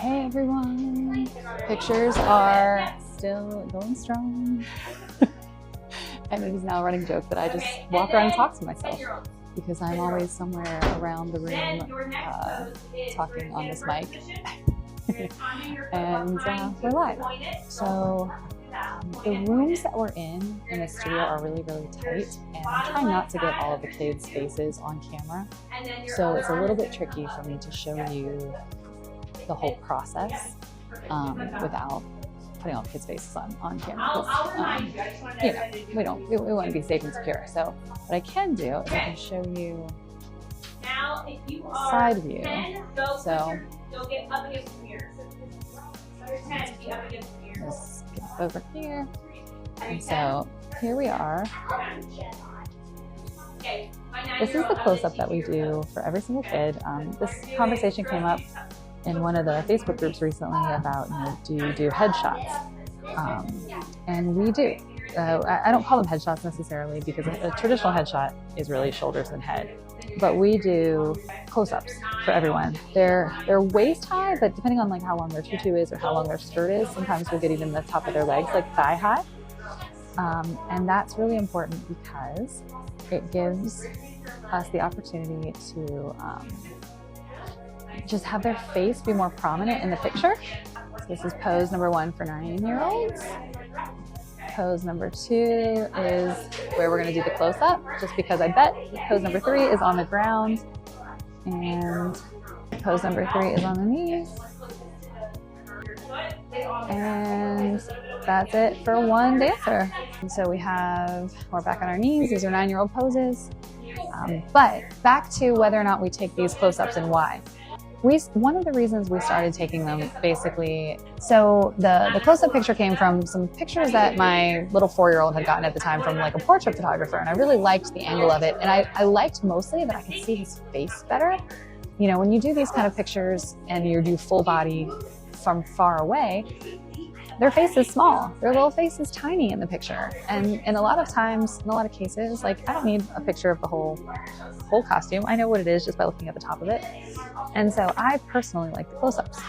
Hey everyone! Pictures are still going strong. And it is now a running joke that I just walk around and talk to myself because I'm always somewhere around the room talking on this mic. And we're live. So the rooms that we're in the studio are really, really tight, and I'm trying not to get all of the kids' faces on camera. So it's a little bit tricky for me to show you the whole process without putting all the kids' faces on camera. We want to be safe and secure. So what I can do is I can show you side view. So just get over here. And so here we are. This is the close-up that we do for every single kid. This conversation came up in one of the Facebook groups recently about, do you do headshots? And we do. I don't call them headshots necessarily because a traditional headshot is really shoulders and head. But we do close-ups for everyone. They're waist high, but depending on like how long their tutu is or how long their skirt is, sometimes we'll get even the top of their legs, like thigh high. And that's really important because it gives us the opportunity to just have their face be more prominent in the picture. So this is pose number 1 for 9-year-olds. Pose number 2 is where we're going to do the close-up, just because I bet pose number 3 is on the ground, and pose number 3 is on the knees. And that's it for one dancer. And so we're back on our knees. These are 9-year-old poses. But back to whether or not we take these close-ups and why. One of the reasons we started taking them, basically, so the close-up picture came from some pictures that my little 4-year-old had gotten at the time from like a portrait photographer, and I really liked the angle of it, and I liked mostly that I could see his face better. When you do these kind of pictures and you do full body from far away, their face is small. Their little face is tiny in the picture, and a lot of times, in a lot of cases, like I don't need a picture of the whole costume. I know what it is just by looking at the top of it. And so I personally like the close-ups.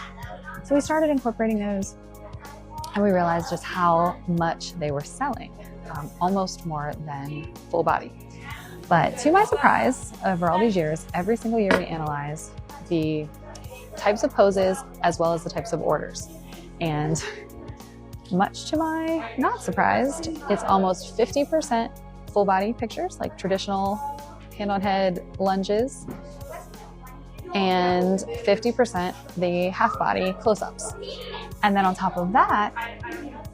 So we started incorporating those, and we realized just how much they were selling, almost more than full body. But to my surprise, over all these years, every single year we analyze the types of poses as well as the types of orders. And much to my not surprised, it's almost 50% full body pictures, like traditional hand on head lunges, and 50% the half body close-ups. And then on top of that,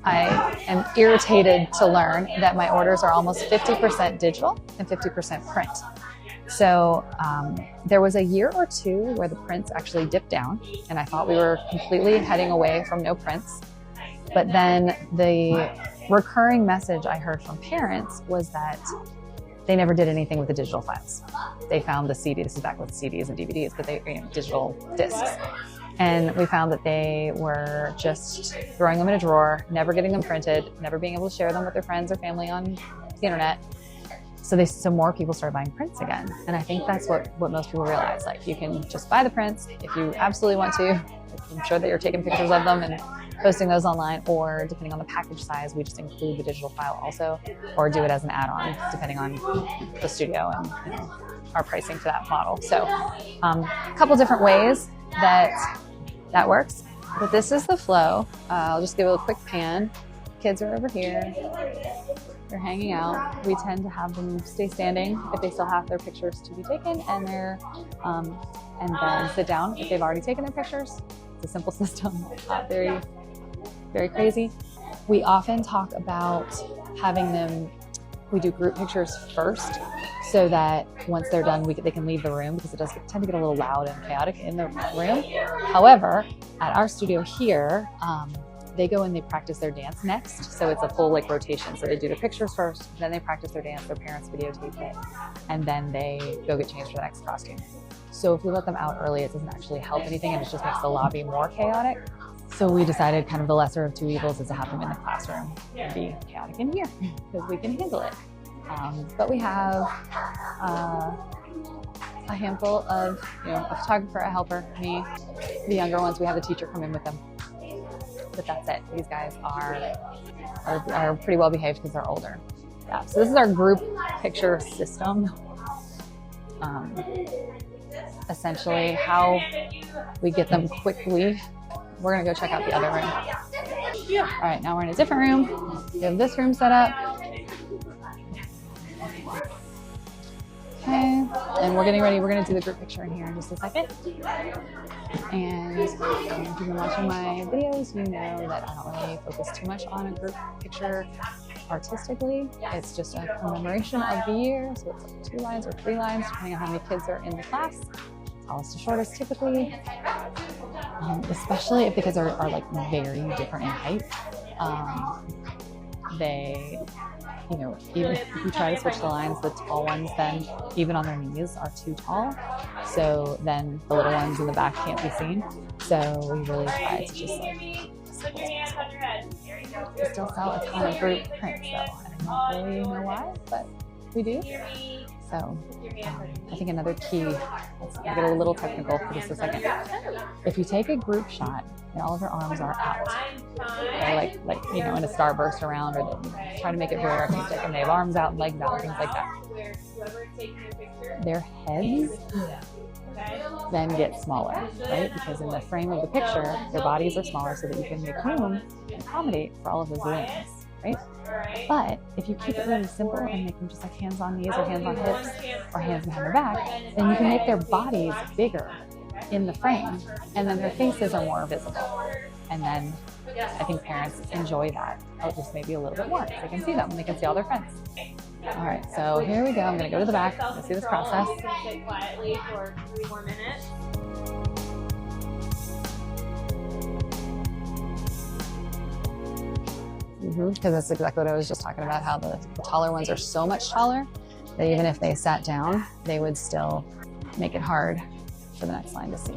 I am irritated to learn that my orders are almost 50% digital and 50% print. So there was a year or two where the prints actually dipped down, and I thought we were completely heading away from no prints. But then the recurring message I heard from parents was that they never did anything with the digital files. They found the CD, this is back with CDs and DVDs, but digital discs. And we found that they were just throwing them in a drawer, never getting them printed, never being able to share them with their friends or family on the internet. So more people started buying prints again. And I think that's what most people realize. Like, you can just buy the prints if you absolutely want to. I'm sure that you're taking pictures of them and posting those online, or depending on the package size, we just include the digital file also, or do it as an add-on, depending on the studio and our pricing for that model. So a couple different ways that works, but this is the flow. I'll just give it a quick pan. Kids are over here. They're hanging out. We tend to have them stay standing if they still have their pictures to be taken, and then sit down if they've already taken their pictures. It's a simple system, not very, very crazy. We often talk about having them, we do group pictures first, so that once they're done, they can leave the room, because it does tend to get a little loud and chaotic in the room. However, at our studio here, they go and they practice their dance next. So it's a full rotation. So they do the pictures first, then they practice their dance, their parents videotape it, and then they go get changed for the next costume. So if we let them out early, it doesn't actually help anything, and it just makes the lobby more chaotic. So we decided kind of the lesser of two evils is to have them in the classroom and be chaotic in here, because we can handle it. But we have a handful of, a photographer, a helper, me. The younger ones, we have a teacher come in with them. But that's it. These guys are pretty well behaved because they're older. Yeah, so this is our group picture system. Essentially how we get them quickly. We're gonna go check out the other room. All right, now we're in a different room. We have this room set up. Okay, and we're getting ready. We're gonna do the group picture in here in just a second. And if you've been watching my videos, you know that I don't really focus too much on a group picture artistically. It's just a commemoration of the year. So it's like 2 lines or 3 lines, depending on how many kids are in the class. Tallest to shortest typically. Especially if the kids are like very different in height. They, even if you try to switch the lines, the tall ones then, even on their knees, are too tall. So then the little ones in the back can't be seen. So we really try to just we still sell a ton of group prints though. I don't really know why, but we do. So I think another key, let's get a little technical for just a second. If you take a group shot and all of their arms are out, or like in a starburst around, or they try to make it very artistic and they have arms out and legs out and things like that, their heads then get smaller, right? Because in the frame of the picture, their bodies are smaller so that you can make room and accommodate for all of those limbs, right? But if you keep it really simple and make them just like hands on knees or hands on hips or hands behind their back, then you can make their bodies bigger in the frame, and then their faces are more visible. And then I think parents enjoy that just maybe a little bit more. They can see them, they can see all their friends. All right, so here we go. I'm gonna go to the back. Let's see this process. Sit quietly for 3 more minutes. Because that's exactly what I was just talking about, how the taller ones are so much taller that even if they sat down, they would still make it hard for the next line to see.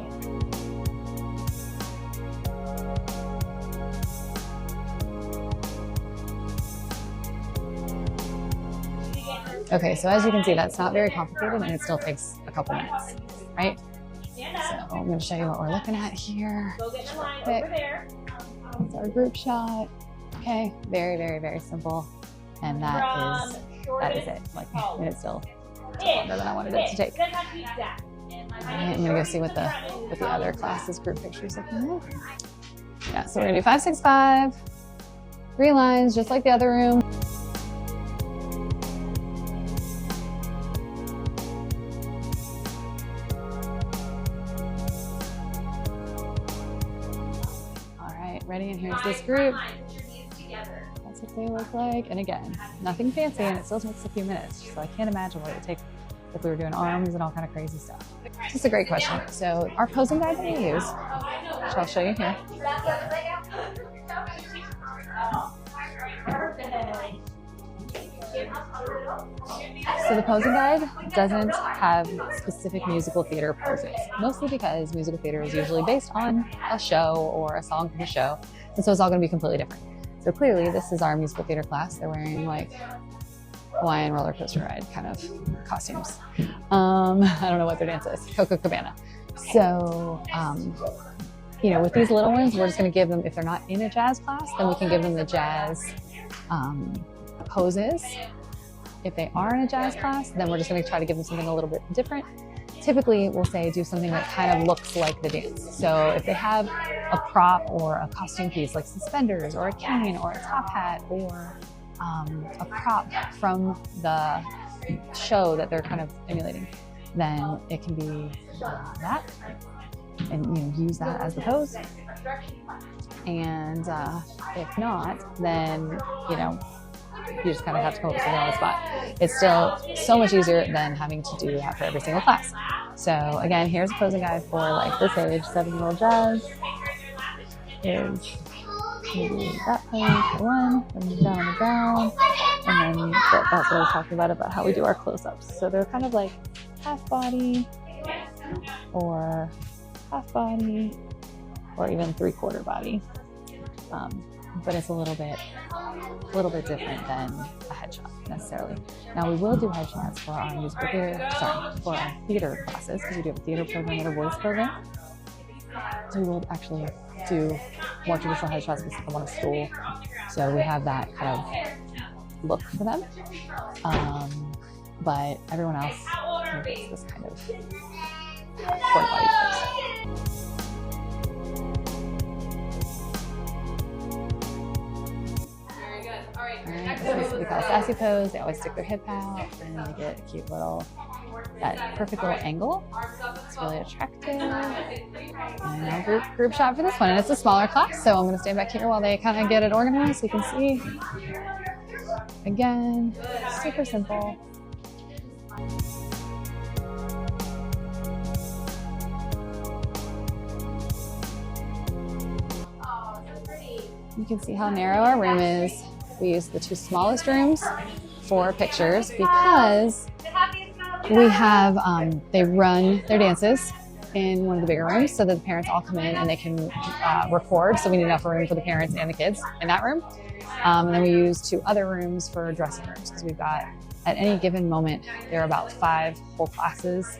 Okay, so as you can see, that's not very complicated and it still takes a couple minutes, right? So I'm going to show you what we're looking at here. Quick. That's our group shot. Okay, very, very, very simple. And that is it. Like, and it's still longer than I wanted it to take. All right, I'm gonna go see what the other classes group pictures looking like. Yeah, so we're gonna do 5, 6, 5, 3 lines, just like the other room. All right, ready? And here's this group. That's what they look like. And again, nothing fancy, and it still takes a few minutes. So I can't imagine what it would take if we were doing arms and all kind of crazy stuff. This is a great question. So our posing guide that we use, which I'll show you here. So the posing guide doesn't have specific musical theater poses, mostly because musical theater is usually based on a show or a song from a show. And so it's all going to be completely different. So clearly this is our musical theater class. They're wearing like Hawaiian roller coaster ride kind of costumes. I don't know what their dance is, Coco Cabana. So, with these little ones, we're just gonna give them, if they're not in a jazz class, then we can give them the jazz poses. If they are in a jazz class, then we're just gonna try to give them something a little bit different. Typically, we'll say do something that kind of looks like the dance. So if they have a prop or a costume piece like suspenders or a cane or a top hat or a prop from the show that they're kind of emulating, then it can be that, and use that as the pose. And if not, then you just kind of have to come up with something on the spot. It's still so much easier than having to do that for every single class. So again, here's a posing guide for like this age, 7-year-old jazz. Here's maybe that pose for one, and down on the ground, and then that's what I was talking about how we do our close-ups. So they're kind of like half body, or even 3/4 body. but it's a little bit different than a headshot necessarily. Now we will do headshots for our musical theater, for our theater classes, because we do have a theater program and a voice program. So we will actually do more traditional headshots with them on a stool. So we have that kind of look for them. But everyone else gets this kind of porta potty pose. This is what we call a sassy pose. They always stick their hip out and they get a cute little, that perfect little angle. It's really attractive. And now group shot for this one. And it's a smaller class, so I'm going to stand back here while they kind of get it organized so you can see. Again, super simple. You can see how narrow our room is. We use the two smallest rooms for pictures because we have, they run their dances in one of the bigger rooms so that the parents all come in and they can record. So we need enough room for the parents and the kids in that room. And then we use two other rooms for dressing rooms because we've got, at any given moment, there are about 5 whole classes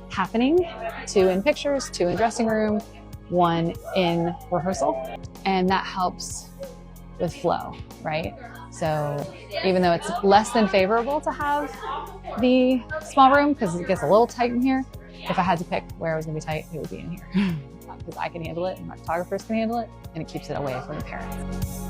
happening, 2 in pictures, 2 in dressing room, 1 in rehearsal. And that helps with flow, right? So even though it's less than favorable to have the small room because it gets a little tight in here, if I had to pick where it was gonna be tight, it would be in here. Because I can handle it and my photographers can handle it, and it keeps it away from the parents.